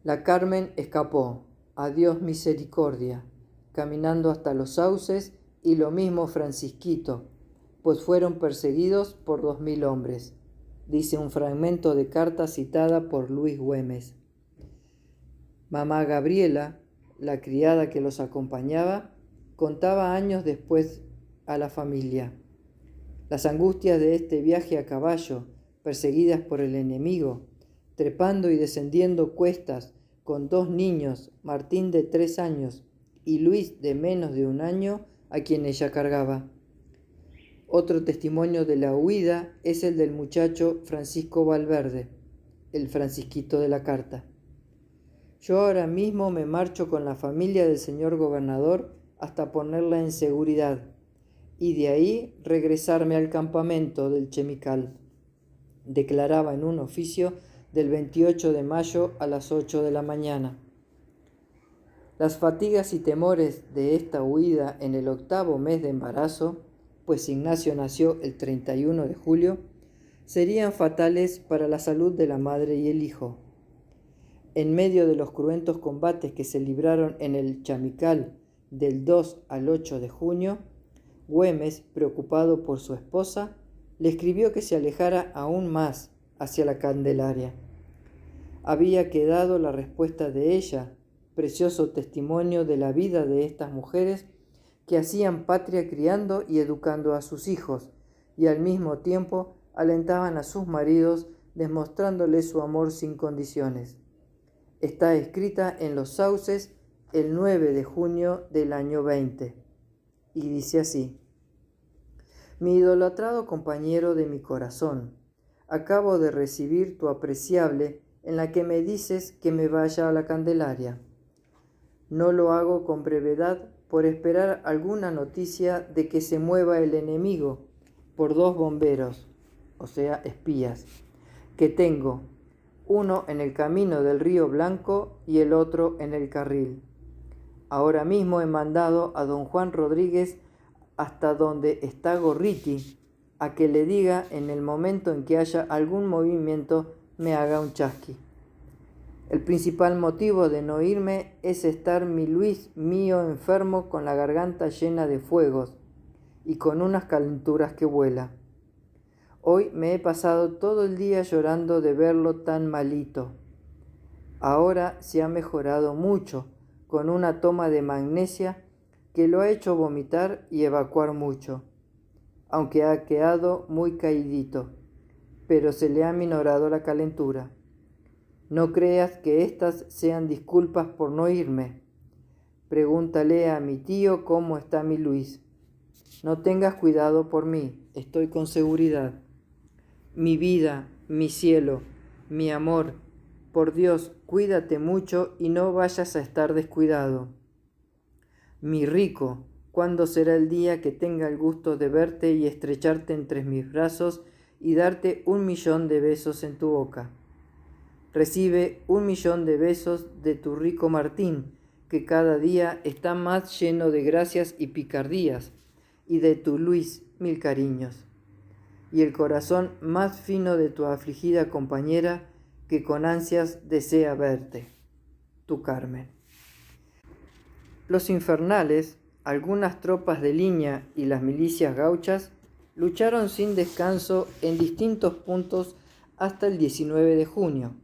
La Carmen escapó, a Dios misericordia, caminando hasta los Sauces, y lo mismo Francisquito, pues fueron perseguidos por 2000 hombres, dice un fragmento de carta citada por Luis Güemes. Mamá Gabriela, la criada que los acompañaba, contaba años después a la familia. Las angustias de este viaje a caballo, perseguidas por el enemigo, trepando y descendiendo cuestas con 2 niños, Martín de 3 años y Luis de menos de 1 año, a quien ella cargaba. Otro testimonio de la huida es el del muchacho Francisco Valverde, el Francisquito de la carta. Yo ahora mismo me marcho con la familia del señor gobernador hasta ponerla en seguridad, y de ahí regresarme al campamento del Chemical, declaraba en un oficio del 28 de mayo a las 8 de la mañana. Las fatigas y temores de esta huida en el 8º mes de embarazo, pues Ignacio nació el 31 de julio, serían fatales para la salud de la madre y el hijo. En medio de los cruentos combates que se libraron en el Chamical del 2 al 8 de junio, Güemes, preocupado por su esposa, le escribió que se alejara aún más hacia la Candelaria. Había quedado la respuesta de ella, precioso testimonio de la vida de estas mujeres que hacían patria criando y educando a sus hijos, y al mismo tiempo alentaban a sus maridos demostrándoles su amor sin condiciones. Está escrita en Los Sauces el 9 de junio del año 20, y dice así: Mi idolatrado compañero de mi corazón, acabo de recibir tu apreciable en la que me dices que me vaya a la Candelaria. No lo hago con brevedad por esperar alguna noticia de que se mueva el enemigo por 2 bomberos, o sea, espías, que tengo, uno en el camino del Río Blanco y el otro en el Carril. Ahora mismo he mandado a don Juan Rodríguez hasta donde está Gorriti, a que le diga en el momento en que haya algún movimiento me haga un chasqui. El principal motivo de no irme es estar mi Luis mío enfermo con la garganta llena de fuegos y con unas calenturas que vuela. Hoy me he pasado todo el día llorando de verlo tan malito. Ahora se ha mejorado mucho con una toma de magnesia que lo ha hecho vomitar y evacuar mucho, aunque ha quedado muy caidito, pero se le ha minorado la calentura. No creas que estas sean disculpas por no irme. Pregúntale a mi tío cómo está mi Luis. No tengas cuidado por mí, estoy con seguridad. Mi vida, mi cielo, mi amor, por Dios, cuídate mucho y no vayas a estar descuidado. Mi rico, ¿cuándo será el día que tenga el gusto de verte y estrecharte entre mis brazos y darte 1.000.000 de besos en tu boca? Recibe 1.000.000 de besos de tu rico Martín, que cada día está más lleno de gracias y picardías, y de tu Luis 1000 cariños. y el corazón más fino de tu afligida compañera, que con ansias desea verte. Tu Carmen. Los infernales, algunas tropas de línea y las milicias gauchas lucharon sin descanso en distintos puntos hasta el 19 de junio.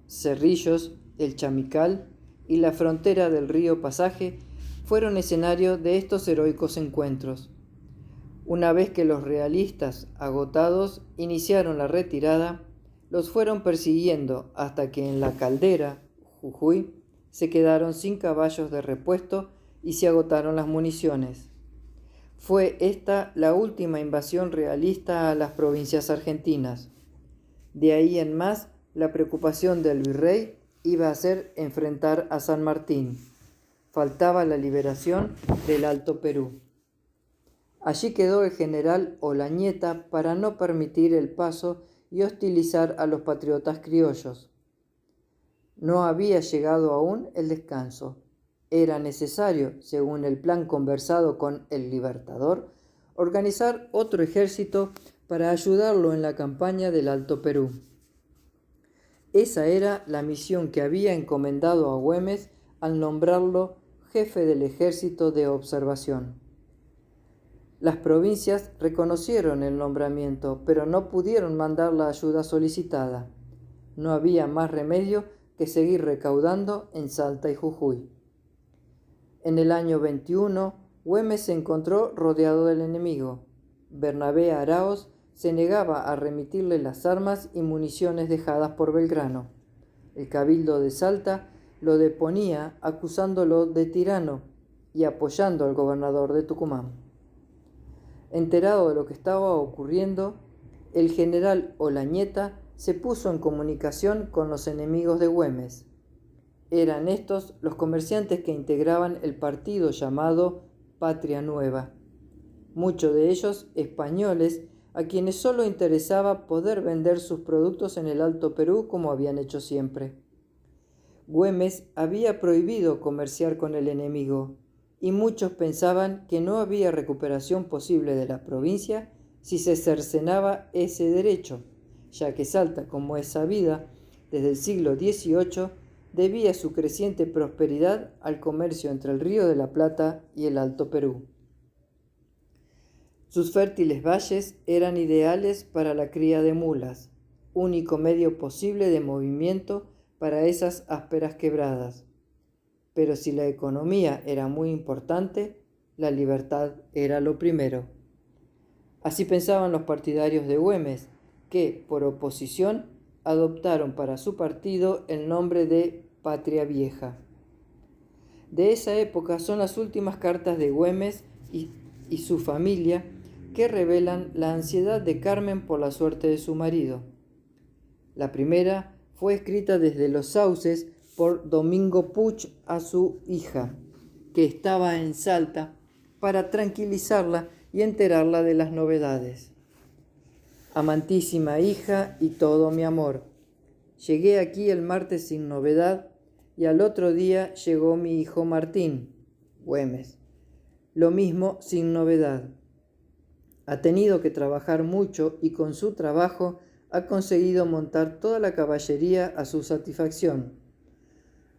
Cerrillos, el Chamical y la frontera del río Pasaje fueron escenario de estos heroicos encuentros. Una vez que los realistas, agotados, iniciaron la retirada, los fueron persiguiendo hasta que en la Caldera, Jujuy, se quedaron sin caballos de repuesto y se agotaron las municiones. Fue esta la última invasión realista a las provincias argentinas. De ahí en más, la preocupación del virrey iba a ser enfrentar a San Martín. Faltaba la liberación del Alto Perú. Allí quedó el general Olañeta para no permitir el paso y hostilizar a los patriotas criollos. No había llegado aún el descanso. Era necesario, según el plan conversado con el Libertador, organizar otro ejército para ayudarlo en la campaña del Alto Perú. Esa era la misión que había encomendado a Güemes al nombrarlo jefe del ejército de observación. Las provincias reconocieron el nombramiento, pero no pudieron mandar la ayuda solicitada. No había más remedio que seguir recaudando en Salta y Jujuy. En el año 21, Güemes se encontró rodeado del enemigo. Bernabé Araoz se negaba a remitirle las armas y municiones dejadas por Belgrano. El cabildo de Salta lo deponía acusándolo de tirano y apoyando al gobernador de Tucumán. Enterado de lo que estaba ocurriendo, el general Olañeta se puso en comunicación con los enemigos de Güemes. Eran estos los comerciantes que integraban el partido llamado Patria Nueva, muchos de ellos españoles a quienes solo interesaba poder vender sus productos en el Alto Perú como habían hecho siempre. Güemes había prohibido comerciar con el enemigo, y muchos pensaban que no había recuperación posible de la provincia si se cercenaba ese derecho, ya que Salta, como es sabida, desde el siglo XVIII debía su creciente prosperidad al comercio entre el Río de la Plata y el Alto Perú. Sus fértiles valles eran ideales para la cría de mulas, único medio posible de movimiento para esas ásperas quebradas. Pero si la economía era muy importante, la libertad era lo primero. Así pensaban los partidarios de Güemes, que, por oposición, adoptaron para su partido el nombre de Patria Vieja. De esa época son las últimas cartas de Güemes y su familia que revelan la ansiedad de Carmen por la suerte de su marido. La primera fue escrita desde Los Sauces por Domingo Puch a su hija, que estaba en Salta, para tranquilizarla y enterarla de las novedades. Amantísima hija y todo mi amor, llegué aquí el martes sin novedad y al otro día llegó mi hijo Martín, Güemes. Lo mismo sin novedad. Ha tenido que trabajar mucho y con su trabajo ha conseguido montar toda la caballería a su satisfacción.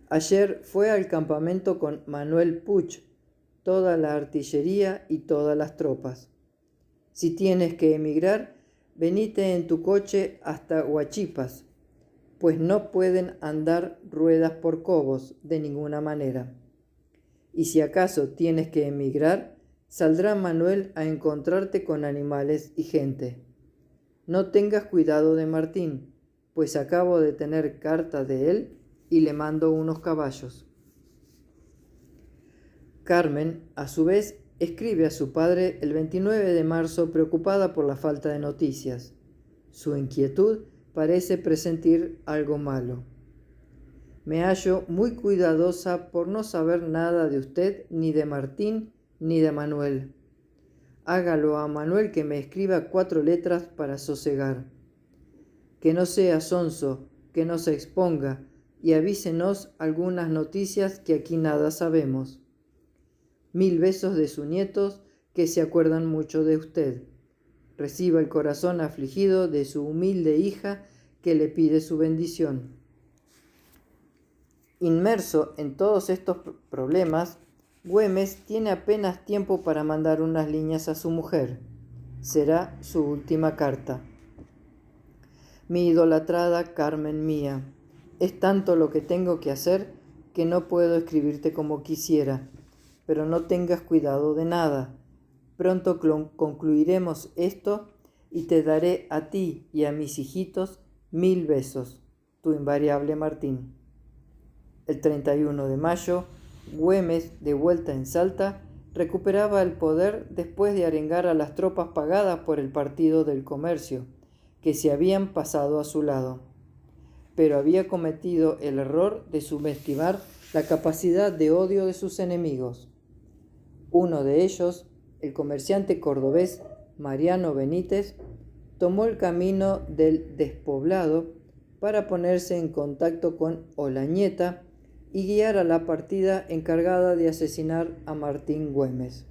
Ayer fue al campamento con Manuel Puch, toda la artillería y todas las tropas. Si tienes que emigrar, venite en tu coche hasta Huachipas, pues no pueden andar ruedas por Cobos de ninguna manera. Y si acaso tienes que emigrar, saldrá Manuel a encontrarte con animales y gente. No tengas cuidado de Martín, pues acabo de tener carta de él y le mando unos caballos. Carmen, a su vez, escribe a su padre el 29 de marzo preocupada por la falta de noticias. Su inquietud parece presentir algo malo. Me hallo muy cuidadosa por no saber nada de usted, ni de Martín, ni de Manuel. Hágalo a Manuel que me escriba 4 letras para sosegar. Que no sea sonso, que no se exponga, y avísenos algunas noticias que aquí nada sabemos. 1000 besos de sus nietos que se acuerdan mucho de usted. reciba el corazón afligido de su humilde hija que le pide su bendición. Inmerso en todos estos problemas, Güemes tiene apenas tiempo para mandar unas líneas a su mujer. Será su última carta. Mi idolatrada Carmen mía, es tanto lo que tengo que hacer que no puedo escribirte como quisiera, pero no tengas cuidado de nada. Pronto concluiremos esto y te daré a ti y a mis hijitos 1000 besos. Tu invariable Martín. El 31 de mayo, Güemes, de vuelta en Salta, recuperaba el poder después de arengar a las tropas pagadas por el Partido del Comercio, que se habían pasado a su lado. Pero había cometido el error de subestimar la capacidad de odio de sus enemigos. Uno de ellos, el comerciante cordobés Mariano Benítez, tomó el camino del despoblado para ponerse en contacto con Olañeta y guiar a la partida encargada de asesinar a Martín Güemes.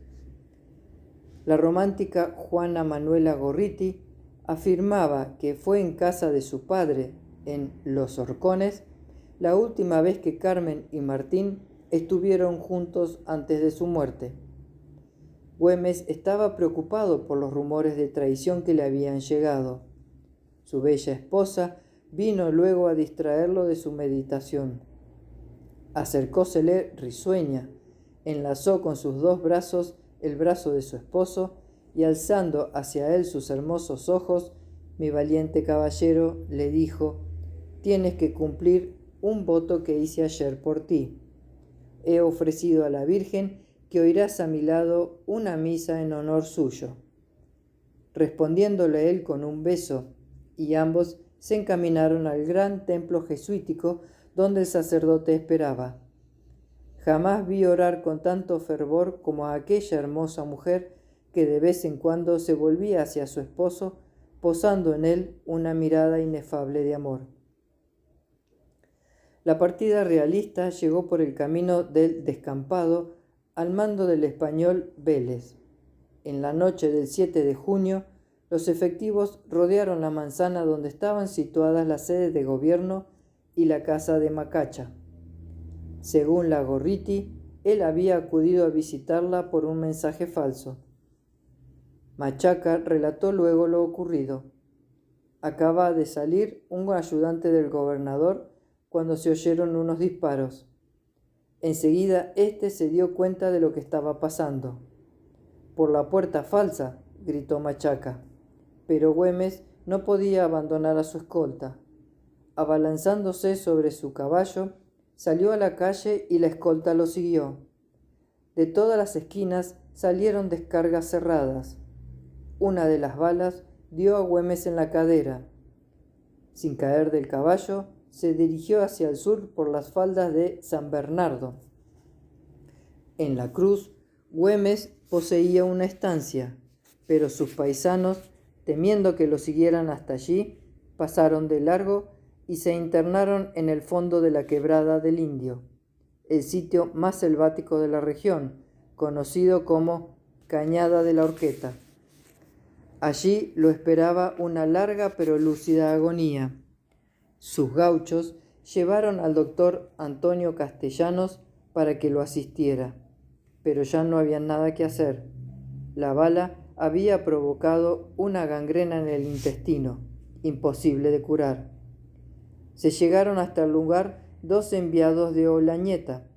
La romántica Juana Manuela Gorriti afirmaba que fue en casa de su padre, en Los Horcones, la última vez que Carmen y Martín estuvieron juntos antes de su muerte. Güemes estaba preocupado por los rumores de traición que le habían llegado. Su bella esposa vino luego a distraerlo de su meditación. Acercósele risueña, enlazó con sus 2 brazos el brazo de su esposo y alzando hacia él sus hermosos ojos, mi valiente caballero le dijo: «Tienes que cumplir un voto que hice ayer por ti. He ofrecido a la Virgen que oirás a mi lado una misa en honor suyo». Respondiéndole él con un beso, y ambos se encaminaron al gran templo jesuítico donde el sacerdote esperaba. Jamás vi orar con tanto fervor como a aquella hermosa mujer que de vez en cuando se volvía hacia su esposo, posando en él una mirada inefable de amor. La partida realista llegó por el camino del Descampado al mando del español Vélez. En la noche del 7 de junio, los efectivos rodearon la manzana donde estaban situadas las sedes de gobierno y la casa de Macacha. Según la Gorriti, él había acudido a visitarla por un mensaje falso. Machaca relató luego lo ocurrido. Acaba de salir un ayudante del gobernador cuando se oyeron unos disparos. Enseguida éste se dio cuenta de lo que estaba pasando. «Por la puerta falsa», gritó Machaca, pero Güemes no podía abandonar a su escolta. Abalanzándose sobre su caballo, salió a la calle y la escolta lo siguió. De todas las esquinas salieron descargas cerradas. Una de las balas dio a Güemes en la cadera. Sin caer del caballo, se dirigió hacia el sur por las faldas de San Bernardo. En la cruz, Güemes poseía una estancia, pero sus paisanos, temiendo que lo siguieran hasta allí, pasaron de largo y se internaron en el fondo de la Quebrada del Indio, el sitio más selvático de la región, conocido como Cañada de la Horqueta. Allí lo esperaba una larga pero lúcida agonía. Sus gauchos llevaron al doctor Antonio Castellanos para que lo asistiera, pero ya no había nada que hacer. La bala había provocado una gangrena en el intestino, imposible de curar. Se llegaron hasta el lugar 2 enviados de Olañeta,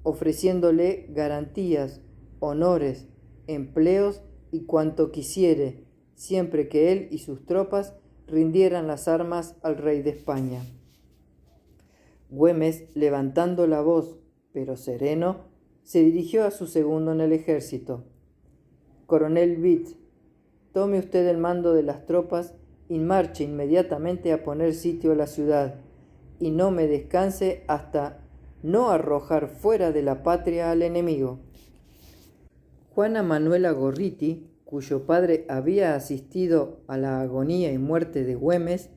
ofreciéndole garantías, honores, empleos y cuanto quisiere, siempre que él y sus tropas rindieran las armas al rey de España. Güemes, levantando la voz, pero sereno, se dirigió a su segundo en el ejército. «Coronel Vitt, tome usted el mando de las tropas y marche inmediatamente a poner sitio a la ciudad, y no me descanse hasta no arrojar fuera de la patria al enemigo». Juana Manuela Gorriti, cuyo padre había asistido a la agonía y muerte de Güemes,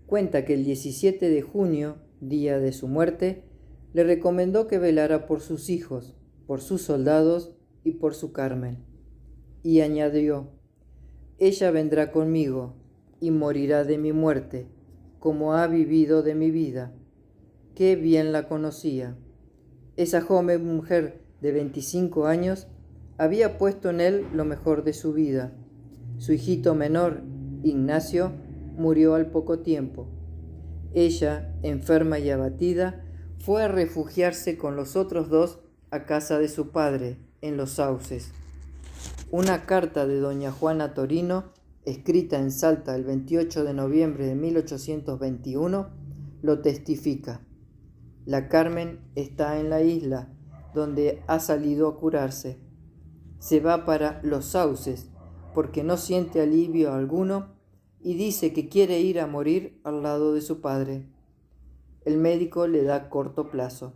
cuenta que el 17 de junio, día de su muerte, le recomendó que velara por sus hijos, por sus soldados y por su Carmen. Y añadió: Ella vendrá conmigo y morirá de mi muerte, como ha vivido de mi vida. Qué bien la conocía. Esa joven mujer de 25 años había puesto en él lo mejor de su vida. Su hijito menor, Ignacio, murió al poco tiempo. Ella, enferma y abatida, fue a refugiarse con los otros dos a casa de su padre, en Los Sauces. Una carta de doña Juana Torino, escrita en Salta el 28 de noviembre de 1821, lo testifica. La Carmen está en la isla, donde ha salido a curarse. Se va para Los Sauces, porque no siente alivio alguno y dice que quiere ir a morir al lado de su padre. El médico le da corto plazo.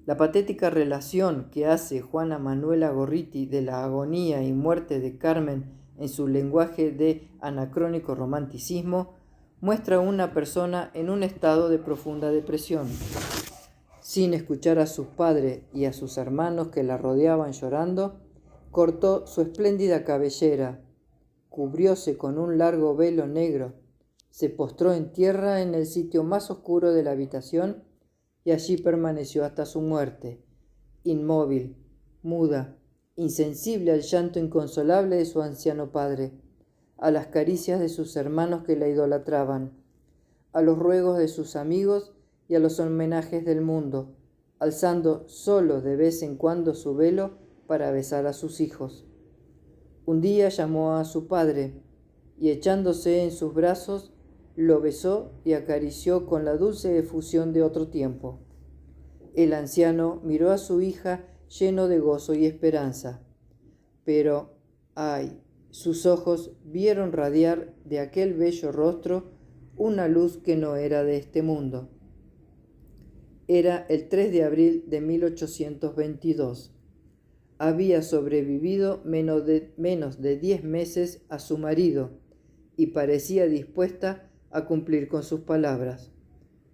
La patética relación que hace Juana Manuela Gorriti de la agonía y muerte de Carmen en su lenguaje de anacrónico romanticismo muestra a una persona en un estado de profunda depresión. Sin escuchar a sus padres y a sus hermanos que la rodeaban llorando, cortó su espléndida cabellera, cubrióse con un largo velo negro, se postró en tierra en el sitio más oscuro de la habitación y allí permaneció hasta su muerte, inmóvil, muda, insensible al llanto inconsolable de su anciano padre, a las caricias de sus hermanos que la idolatraban, a los ruegos de sus amigos y a los homenajes del mundo, alzando solo de vez en cuando su velo para besar a sus hijos. Un día llamó a su padre y, echándose en sus brazos, lo besó y acarició con la dulce efusión de otro tiempo. El anciano miró a su hija lleno de gozo y esperanza, pero, ay, sus ojos vieron radiar de aquel bello rostro una luz que no era de este mundo. Era el 3 de abril de 1822. Había sobrevivido menos de 10 meses a su marido y parecía dispuesta a cumplir con sus palabras.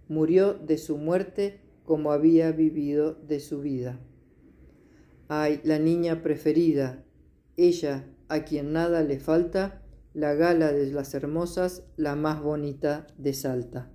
Murió de su muerte como había vivido de su vida. Ay, la niña preferida, ella a quien nada le falta, la gala de las hermosas, la más bonita de Salta.